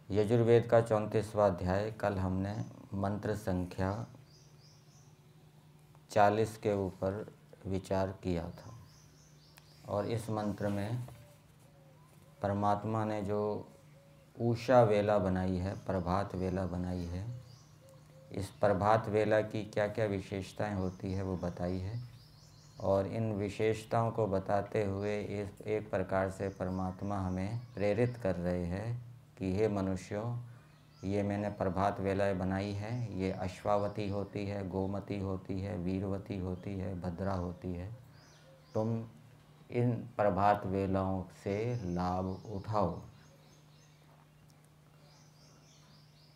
यजुर्वेद का 34वां अध्याय। कल हमने मंत्र संख्या 40 के ऊपर विचार किया था और इस मंत्र में परमात्मा ने जो उषा वेला बनाई है, प्रभात वेला बनाई है, इस प्रभात वेला की क्या क्या विशेषताएं होती है वो बताई है। और इन विशेषताओं को बताते हुए एक प्रकार से परमात्मा हमें प्रेरित कर रहे हैं कि हे मनुष्यों, ये मैंने प्रभात वेलाएं बनाई है, ये अश्वावती होती है, गोमती होती है, वीरवती होती है, भद्रा होती है। तुम इन प्रभात वेलाओं से लाभ उठाओ।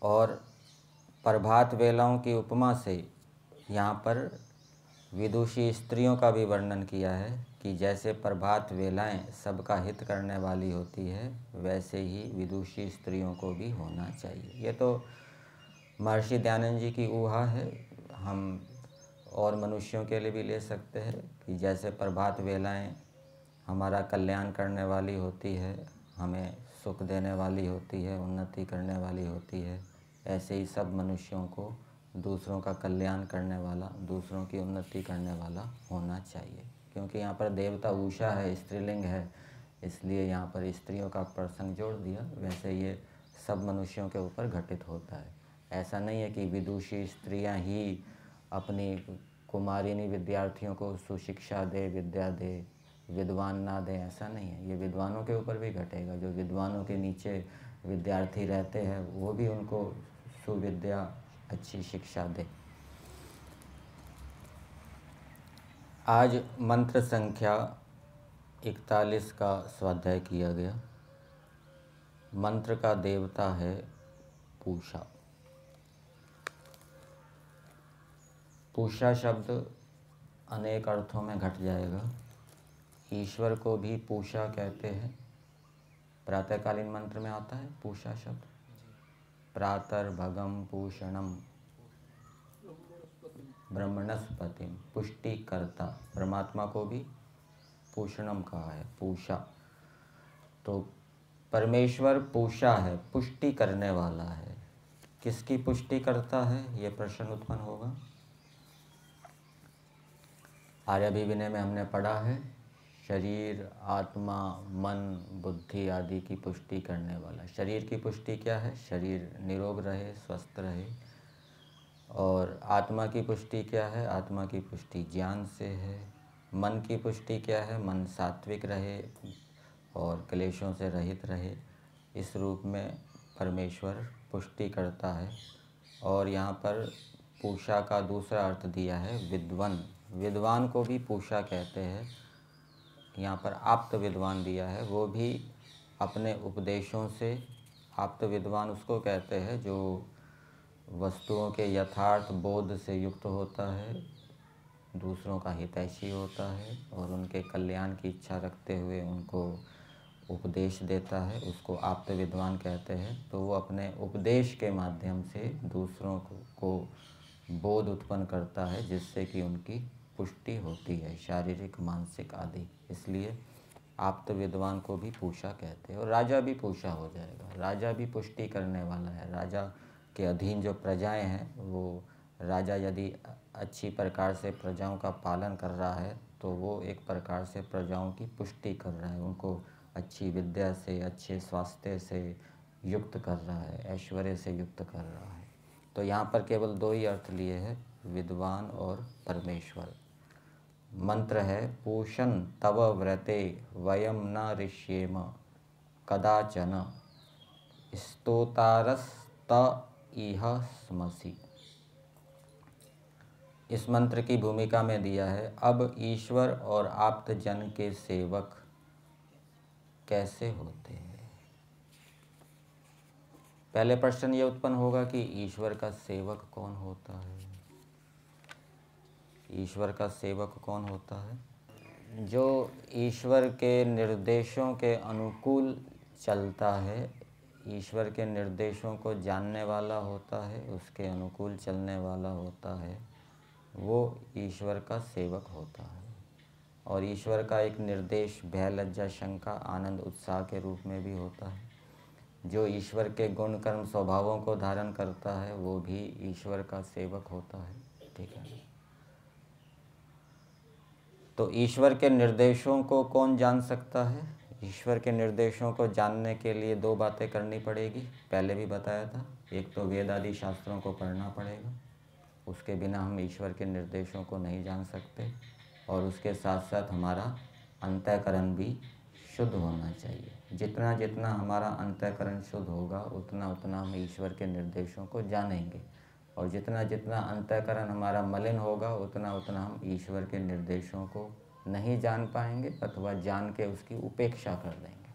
और प्रभात वेलाओं की उपमा से यहाँ पर विदुषी स्त्रियों का भी वर्णन किया है कि जैसे प्रभात वेलाएं सबका हित करने वाली होती है, वैसे ही विदुषी स्त्रियों को भी होना चाहिए। ये तो महर्षि दयानंद जी की ऊहा है, हम और मनुष्यों के लिए भी ले सकते हैं कि जैसे प्रभात वेलाएं हमारा कल्याण करने वाली होती है, हमें सुख देने वाली होती है, उन्नति करने वाली होती है, ऐसे ही सब मनुष्यों को दूसरों का कल्याण करने वाला, दूसरों की उन्नति करने वाला होना चाहिए। क्योंकि यहाँ पर देवता उषा है, स्त्रीलिंग है, इसलिए यहाँ पर स्त्रियों का प्रसंग जोड़ दिया। वैसे ये सब मनुष्यों के ऊपर घटित होता है। ऐसा नहीं है कि विदुषी स्त्रियाँ ही अपनी कुमारिनी विद्यार्थियों को सुशिक्षा दे, विद्या दे, विद्वान ना दें, ऐसा नहीं है। ये विद्वानों के ऊपर भी घटेगा। जो विद्वानों के नीचे विद्यार्थी रहते हैं वो भी उनको सुविद्या, अच्छी शिक्षा दे। आज मंत्र संख्या 41 का स्वाध्याय किया गया। मंत्र का देवता है पूषा। पूषा शब्द अनेक अर्थों में घट जाएगा। ईश्वर को भी पूषा कहते हैं। प्रातःकालीन मंत्र में आता है पूषा शब्द। प्रातर्भगम पूषणम ब्रह्मणस्पतिम, पुष्टि करता। परमात्मा को भी पूषणम कहा है, पूषा। तो परमेश्वर पूषा है, पुष्टि करने वाला है। किसकी पुष्टि करता है, ये प्रश्न उत्पन्न होगा। आर्याभिविनय में हमने पढ़ा है शरीर, आत्मा, मन, बुद्धि आदि की पुष्टि करने वाला। शरीर की पुष्टि क्या है? शरीर निरोग रहे, स्वस्थ रहे। और आत्मा की पुष्टि क्या है? आत्मा की पुष्टि ज्ञान से है। मन की पुष्टि क्या है? मन सात्विक रहे और क्लेशों से रहित रहे। इस रूप में परमेश्वर पुष्टि करता है। और यहाँ पर पूषा का दूसरा अर्थ दिया है विद्वान। विद्वान को भी पूषा कहते हैं। यहाँ पर आप्त विद्वान दिया है, वो भी अपने उपदेशों से, आप्त विद्वान उसको कहते हैं जो वस्तुओं के यथार्थ बोध से युक्त होता है, दूसरों का हितैषी होता है और उनके कल्याण की इच्छा रखते हुए उनको उपदेश देता है, उसको आप्त विद्वान कहते हैं। तो वो अपने उपदेश के माध्यम से दूसरों को बोध उत्पन्न करता है, जिससे कि उनकी पुष्टि होती है, शारीरिक, मानसिक आदि। इसलिए आप्त विद्वान को भी पूषा कहते हैं। और राजा भी पूषा हो जाएगा। राजा भी पुष्टि करने वाला है। राजा के अधीन जो प्रजाएं हैं, वो राजा यदि अच्छी प्रकार से प्रजाओं का पालन कर रहा है तो वो एक प्रकार से प्रजाओं की पुष्टि कर रहा है, उनको अच्छी विद्या से, अच्छे स्वास्थ्य से युक्त कर रहा है, ऐश्वर्य से युक्त कर रहा है। तो यहाँ पर केवल दो ही अर्थ लिए हैं, विद्वान और परमेश्वर। मंत्र है पूषण तव व्रते वयम न ऋष्येम कदाचन स्तोतारस्त इह स्मसि। इस मंत्र की भूमिका में दिया है अब ईश्वर और आप्त जन के सेवक कैसे होते हैं। पहले प्रश्न ये उत्पन्न होगा कि ईश्वर का सेवक कौन होता है। ईश्वर का सेवक कौन होता है? जो ईश्वर के निर्देशों के अनुकूल चलता है, ईश्वर के निर्देशों को जानने वाला होता है, उसके अनुकूल चलने वाला होता है, वो ईश्वर का सेवक होता है। और ईश्वर का एक निर्देश भय, लज्जा, शंका, आनंद, उत्साह के रूप में भी होता है। जो ईश्वर के गुण, कर्म, स्वभावों को धारण करता है वो भी ईश्वर का सेवक होता है। ठीक है। तो ईश्वर के निर्देशों को कौन जान सकता है? ईश्वर के निर्देशों को जानने के लिए दो बातें करनी पड़ेगी। पहले भी बताया था, एक तो वेद आदि शास्त्रों को पढ़ना पड़ेगा, उसके बिना हम ईश्वर के निर्देशों को नहीं जान सकते। और उसके साथ साथ हमारा अंतःकरण भी शुद्ध होना चाहिए। जितना जितना हमारा अंतःकरण शुद्ध होगा उतना उतना हम ईश्वर के निर्देशों को जानेंगे। और जितना जितना अंतःकरण हमारा मलिन होगा उतना उतना हम ईश्वर के निर्देशों को नहीं जान पाएंगे अथवा जान के उसकी उपेक्षा कर देंगे।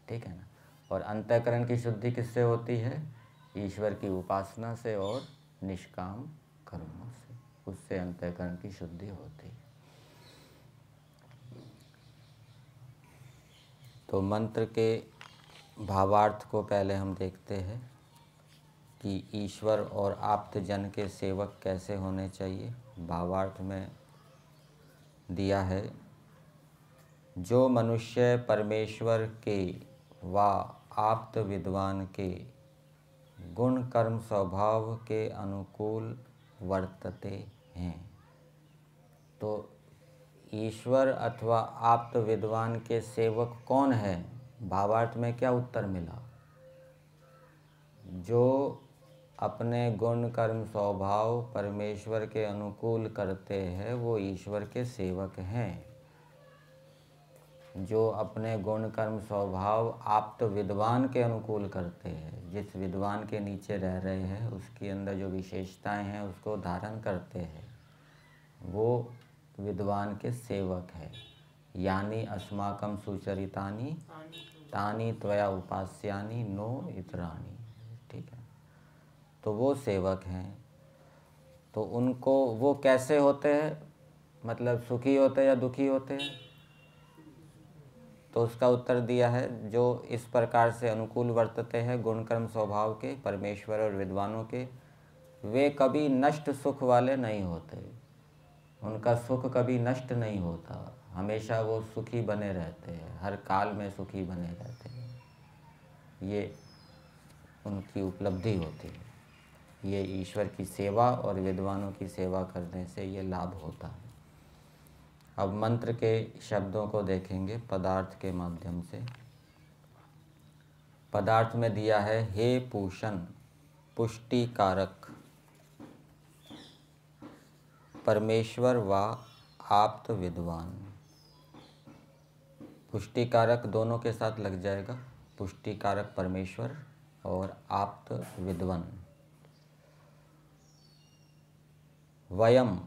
ठीक है ना। और अंतःकरण की शुद्धि किससे होती है? ईश्वर की उपासना से और निष्काम कर्मों से, उससे अंतःकरण की शुद्धि होती है। तो मंत्र के भावार्थ को पहले हम देखते हैं कि ईश्वर और आप्तजन के सेवक कैसे होने चाहिए। भावार्थ में दिया है, जो मनुष्य परमेश्वर के व आप्त विद्वान के गुण, कर्म, स्वभाव के अनुकूल वर्तते हैं। तो ईश्वर अथवा आप्त विद्वान के सेवक कौन है? भावार्थ में क्या उत्तर मिला? जो अपने गुण, कर्म, स्वभाव परमेश्वर के अनुकूल करते हैं वो ईश्वर के सेवक हैं। जो अपने गुण, कर्म, स्वभाव आप्त विद्वान के अनुकूल करते हैं, जिस विद्वान के नीचे रह रहे हैं उसके अंदर जो विशेषताएं हैं उसको धारण करते हैं, वो विद्वान के सेवक है। यानी अस्माकं सुचरितानि तानि त्वया उपास्यानि नो इतराणि। ठीक है। तो वो सेवक हैं। तो उनको वो कैसे होते हैं? मतलब सुखी होते हैं या दुखी होते हैं? तो उसका उत्तर दिया है, जो इस प्रकार से अनुकूल वर्तते हैं गुण, कर्म, स्वभाव के परमेश्वर और विद्वानों के, वे कभी नष्ट सुख वाले नहीं होते। उनका सुख कभी नष्ट नहीं होता, हमेशा वो सुखी बने रहते हैं, हर काल में सुखी बने रहते हैं। ये उनकी उपलब्धि होती है। ये ईश्वर की सेवा और विद्वानों की सेवा करने से ये लाभ होता है। अब मंत्र के शब्दों को देखेंगे पदार्थ के माध्यम से। पदार्थ में दिया है, हे पूषण, पुष्टि कारक, परमेश्वर व आप्त विद्वान। पुष्टि कारक दोनों के साथ लग जाएगा, पुष्टि कारक परमेश्वर और आप्त विद्वान। वयम,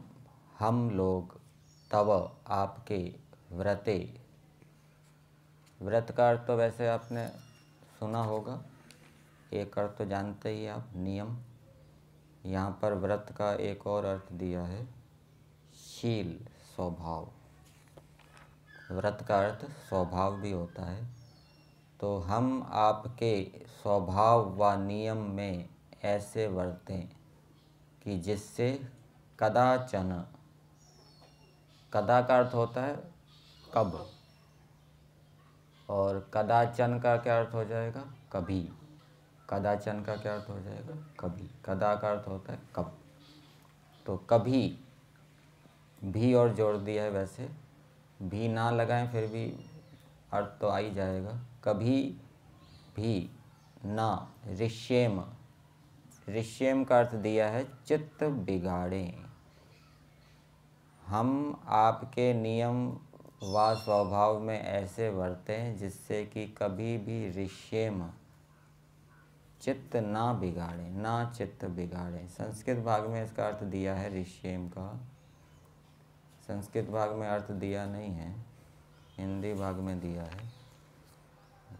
हम लोग, तव, आपके, व्रते। व्रत का अर्थ तो वैसे आपने सुना होगा, एक अर्थ तो जानते ही आप, नियम। यहाँ पर व्रत का एक और अर्थ दिया है, शील, स्वभाव। व्रत का अर्थ स्वभाव भी होता है। तो हम आपके स्वभाव व नियम में ऐसे वर्तें कि जिससे कदाचन, कदा का अर्थ होता है कब, और कदाचन का क्या अर्थ हो जाएगा? कभी। कदाचन का क्या अर्थ हो जाएगा? कभी। कदा का अर्थ होता है कब। तो कभी भी और जोड़ दिया है, वैसे भी ना लगाएं फिर भी अर्थ तो आ ही जाएगा। कभी भी ना, ऋष्येम, ऋष्येम का अर्थ दिया है चित्त बिगाड़ें। हम आपके नियम व स्वभाव में ऐसे वर्तें जिससे कि कभी भी ऋष्येम, चित्त ना बिगाड़े, ना चित्त बिगाड़े। संस्कृत भाग में इसका अर्थ दिया है ऋष्येम का, संस्कृत भाग में अर्थ दिया नहीं है, हिंदी भाग में दिया है।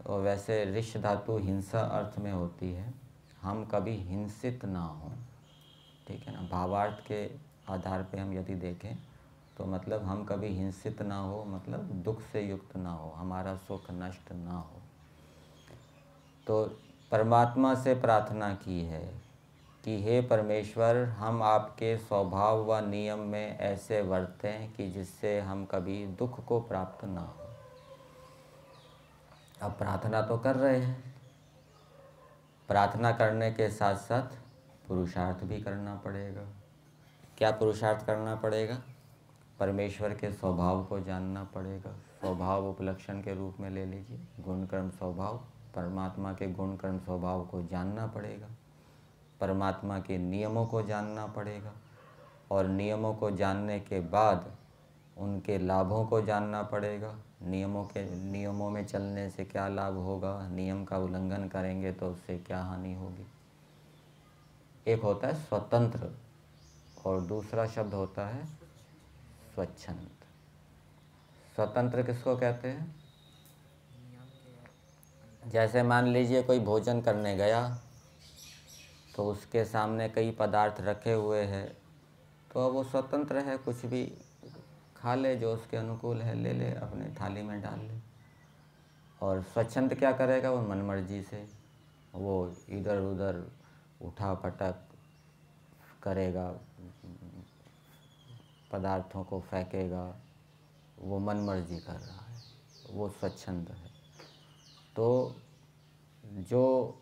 और वैसे ऋष धातु हिंसा अर्थ में होती है, हम कभी हिंसित ना हों। ठीक है ना। भावार्थ के आधार पे हम यदि देखें तो मतलब हम कभी हिंसित ना हो, मतलब दुख से युक्त ना हो, हमारा सुख नष्ट ना हो। तो परमात्मा से प्रार्थना की है कि हे परमेश्वर, हम आपके स्वभाव व नियम में ऐसे वर्तें कि जिससे हम कभी दुख को प्राप्त ना हो। अब प्रार्थना तो कर रहे हैं, प्रार्थना करने के साथ साथ पुरुषार्थ भी करना पड़ेगा। क्या पुरुषार्थ करना पड़ेगा? परमेश्वर के स्वभाव को जानना पड़ेगा। स्वभाव उपलक्षण के रूप में ले लीजिए, गुण कर्म स्वभाव। परमात्मा के गुण कर्म स्वभाव को जानना पड़ेगा, परमात्मा के नियमों को जानना पड़ेगा, और नियमों को जानने के बाद उनके लाभों को जानना पड़ेगा। नियमों में चलने से क्या लाभ होगा, नियम का उल्लंघन करेंगे तो उससे क्या हानि होगी। एक होता है स्वतंत्र और दूसरा शब्द होता है स्वच्छंद। स्वतंत्र किसको कहते हैं? जैसे मान लीजिए कोई भोजन करने गया तो उसके सामने कई पदार्थ रखे हुए हैं, तो वो स्वतंत्र है, कुछ भी खा ले, जो उसके अनुकूल है ले ले, अपने थाली में डाल ले। और स्वच्छंद क्या करेगा? वो मनमर्जी से वो इधर उधर उठा पटक करेगा, पदार्थों को फेंकेगा, वो मनमर्जी कर रहा है, वो स्वच्छंद है। तो जो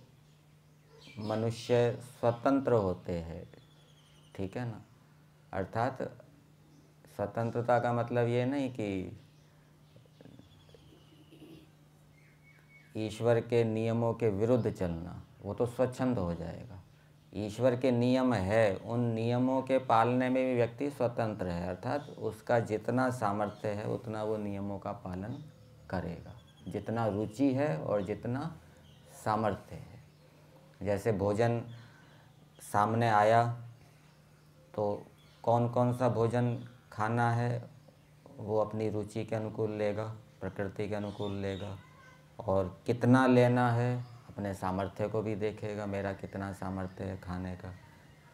मनुष्य स्वतंत्र होते हैं, ठीक है ना, अर्थात स्वतंत्रता का मतलब ये नहीं कि ईश्वर के नियमों के विरुद्ध चलना, वो तो स्वच्छंद हो जाएगा। ईश्वर के नियम है, उन नियमों के पालने में भी व्यक्ति स्वतंत्र है, अर्थात उसका जितना सामर्थ्य है उतना वो नियमों का पालन करेगा, जितना रुचि है और जितना सामर्थ्य है। जैसे भोजन सामने आया तो कौन कौन सा भोजन खाना है वो अपनी रुचि के अनुकूल लेगा, प्रकृति के अनुकूल लेगा, और कितना लेना है अपने सामर्थ्य को भी देखेगा, मेरा कितना सामर्थ्य है खाने का।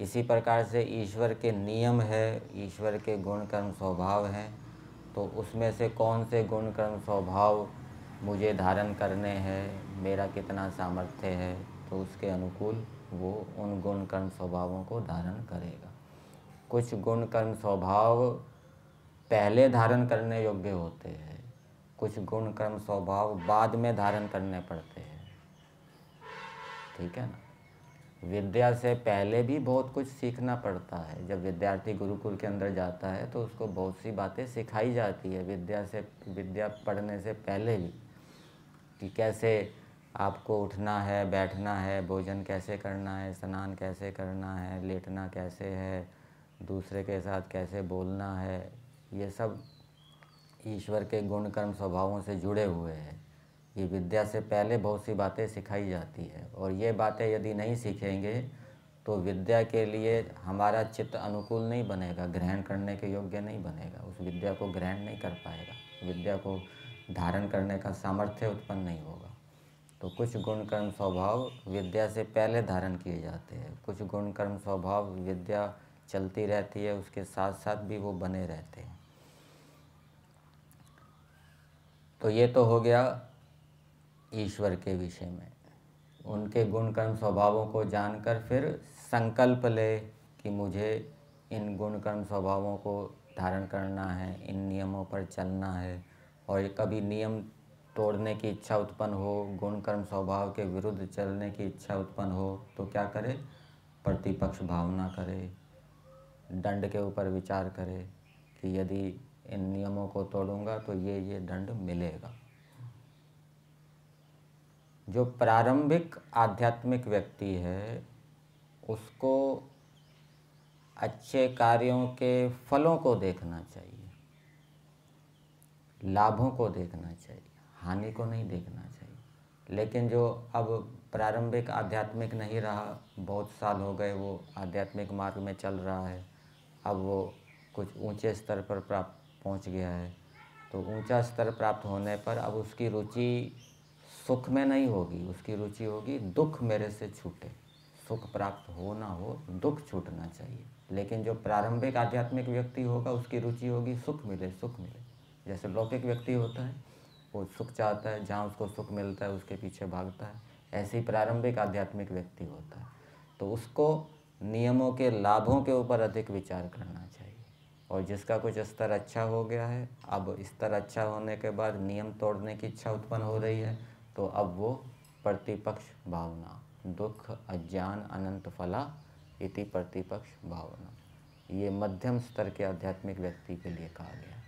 इसी प्रकार से ईश्वर के नियम है, ईश्वर के गुण कर्म स्वभाव हैं, तो उसमें से कौन से गुण कर्म स्वभाव मुझे धारण करने हैं, मेरा कितना सामर्थ्य है, तो उसके अनुकूल वो उन गुण कर्म स्वभावों को धारण करेगा। कुछ गुण कर्म स्वभाव पहले धारण करने योग्य होते हैं, कुछ गुण कर्म स्वभाव बाद में धारण करने पड़ते हैं, ठीक है ना। विद्या से पहले भी बहुत कुछ सीखना पड़ता है। जब विद्यार्थी गुरुकुल के अंदर जाता है तो उसको बहुत सी बातें सिखाई जाती है विद्या पढ़ने से पहले भी, कि कैसे आपको उठना है, बैठना है, भोजन कैसे करना है, स्नान कैसे करना है, लेटना कैसे है, दूसरे के साथ कैसे बोलना है। ये सब ईश्वर के गुण कर्म स्वभावों से जुड़े हुए हैं। ये विद्या से पहले बहुत सी बातें सिखाई जाती है, और ये बातें यदि नहीं सीखेंगे तो विद्या के लिए हमारा चित्त अनुकूल नहीं बनेगा, ग्रहण करने के योग्य नहीं बनेगा, उस विद्या को ग्रहण नहीं कर पाएगा, विद्या को धारण करने का सामर्थ्य उत्पन्न नहीं होगा। तो कुछ गुण कर्म स्वभाव विद्या से पहले धारण किए जाते हैं, कुछ गुण कर्म स्वभाव विद्या चलती रहती है उसके साथ साथ भी वो बने रहते हैं। तो ये तो हो गया ईश्वर के विषय में। उनके गुण कर्म स्वभावों को जानकर फिर संकल्प ले कि मुझे इन गुण कर्म स्वभावों को धारण करना है, इन नियमों पर चलना है। और कभी नियम तोड़ने की इच्छा उत्पन्न हो, गुण कर्म स्वभाव के विरुद्ध चलने की इच्छा उत्पन्न हो, तो क्या करे? प्रतिपक्ष भावना करे, दंड के ऊपर विचार करे कि यदि इन नियमों को तोड़ूंगा तो ये दंड मिलेगा। जो प्रारंभिक आध्यात्मिक व्यक्ति है उसको अच्छे कार्यों के फलों को देखना चाहिए, लाभों को देखना चाहिए, हानि को नहीं देखना चाहिए। लेकिन जो अब प्रारंभिक आध्यात्मिक नहीं रहा, बहुत साल हो गए वो आध्यात्मिक मार्ग में चल रहा है, अब वो कुछ ऊंचे स्तर पर पहुंच गया है, तो ऊंचा स्तर प्राप्त होने पर अब उसकी रुचि सुख में नहीं होगी, उसकी रुचि होगी दुख मेरे से छूटे, सुख प्राप्त हो ना हो, दुख छूटना चाहिए। लेकिन जो प्रारंभिक आध्यात्मिक व्यक्ति होगा उसकी रुचि होगी सुख मिले, सुख मिले। जैसे लौकिक व्यक्ति होता है, वो सुख चाहता है, जहाँ उसको सुख मिलता है उसके पीछे भागता है। ऐसे ही प्रारंभिक आध्यात्मिक व्यक्ति होता है, तो उसको नियमों के लाभों के ऊपर अधिक विचार करना चाहिए। और जिसका कुछ स्तर अच्छा हो गया है, अब स्तर अच्छा होने के बाद नियम तोड़ने की इच्छा उत्पन्न हो रही है, तो अब वो प्रतिपक्ष भावना, दुख अज्ञान अनंत फला इति प्रतिपक्ष भावना, ये मध्यम स्तर के आध्यात्मिक व्यक्ति के लिए कहा गया।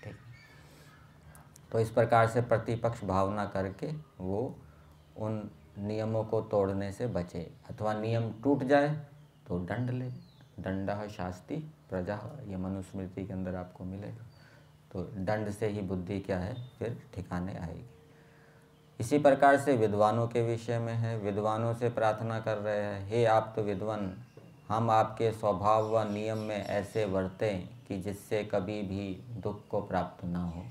ठीक, तो इस प्रकार से प्रतिपक्ष भावना करके वो उन नियमों को तोड़ने से बचे, अथवा नियम टूट जाए तो दंड ले। दंडः शास्ति प्रजा, ये मनुस्मृति के अंदर आपको मिलेगा। तो दंड से ही बुद्धि क्या है, फिर ठिकाने आएगी। इसी प्रकार से विद्वानों के विषय में है, विद्वानों से प्रार्थना कर रहे हैं, हे आप तो विद्वान, हम आपके स्वभाव व नियम में ऐसे वर्तें कि जिससे कभी भी दुख को प्राप्त ना हो।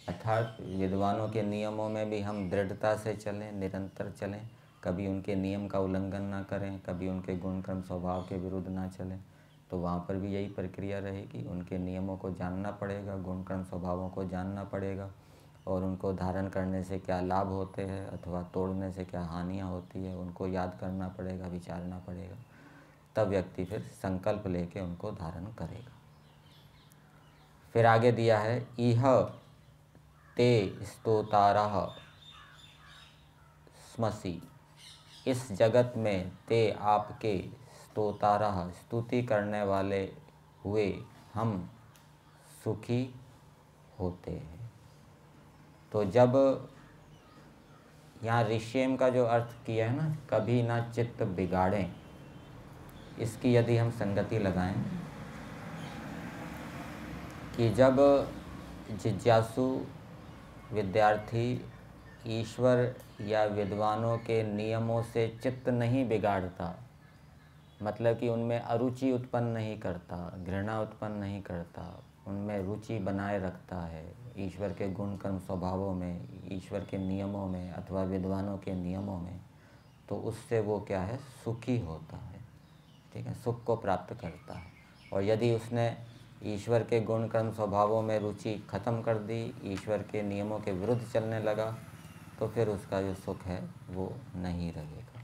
अर्थात विद्वानों के नियमों में भी हम दृढ़ता से चलें, निरंतर चलें, कभी उनके नियम का उल्लंघन ना करें, कभी उनके गुण कर्म स्वभाव के विरुद्ध ना चलें। तो वहाँ पर भी यही प्रक्रिया रहेगी, उनके नियमों को जानना पड़ेगा, गुण कर्म स्वभावों को जानना पड़ेगा, और उनको धारण करने से क्या लाभ होते हैं अथवा तोड़ने से क्या हानियाँ होती है, उनको याद करना पड़ेगा, विचारना पड़ेगा। तब व्यक्ति फिर संकल्प लेके उनको धारण करेगा। फिर आगे दिया है, इह ते स्तोतारः स्मसि, इस जगत में ते आपके स्तोतारः स्तुति करने वाले हुए हम सुखी होते हैं। तो जब यहाँ ऋष्येम का जो अर्थ किया है ना, कभी ना चित्त बिगाड़ें, इसकी यदि हम संगति लगाएं कि जब जिज्ञासु विद्यार्थी ईश्वर या विद्वानों के नियमों से चित्त नहीं बिगाड़ता, मतलब कि उनमें अरुचि उत्पन्न नहीं करता, घृणा उत्पन्न नहीं करता, उनमें रुचि बनाए रखता है ईश्वर के गुण कर्म स्वभावों में, ईश्वर के नियमों में अथवा विद्वानों के नियमों में, तो उससे वो क्या है, सुखी होता है। ठीक है, सुख को प्राप्त करता है। और यदि उसने ईश्वर के गुण कर्म स्वभावों में रुचि खत्म कर दी, ईश्वर के नियमों के विरुद्ध चलने लगा, तो फिर उसका जो सुख है वो नहीं रहेगा।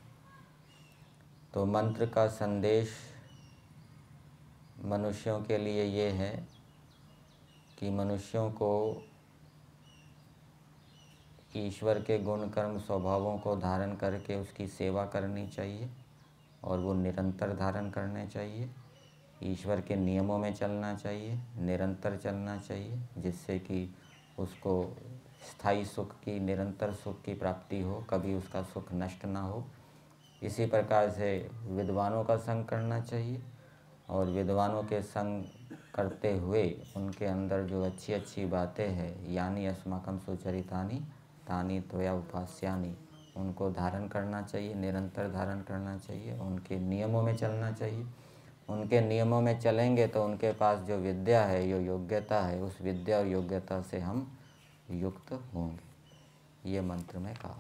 तो मंत्र का संदेश मनुष्यों के लिए ये है कि मनुष्यों को ईश्वर के गुण कर्म स्वभावों को धारण करके उसकी सेवा करनी चाहिए, और वो निरंतर धारण करने चाहिए। ईश्वर के नियमों में चलना चाहिए, निरंतर चलना चाहिए, जिससे कि उसको स्थायी सुख की, निरंतर सुख की प्राप्ति हो, कभी उसका सुख नष्ट ना हो। इसी प्रकार से विद्वानों का संग करना चाहिए, और विद्वानों के संग करते हुए उनके अंदर जो अच्छी अच्छी बातें हैं, यानी अस्माकं सुचरितानि तानि त्वया उपास्यानि, उनको धारण करना चाहिए, निरंतर धारण करना चाहिए, उनके नियमों में चलना चाहिए। उनके नियमों में चलेंगे तो उनके पास जो विद्या है, जो योग्यता है, उस विद्या और योग्यता से हम युक्त होंगे। ये मंत्र में कहा।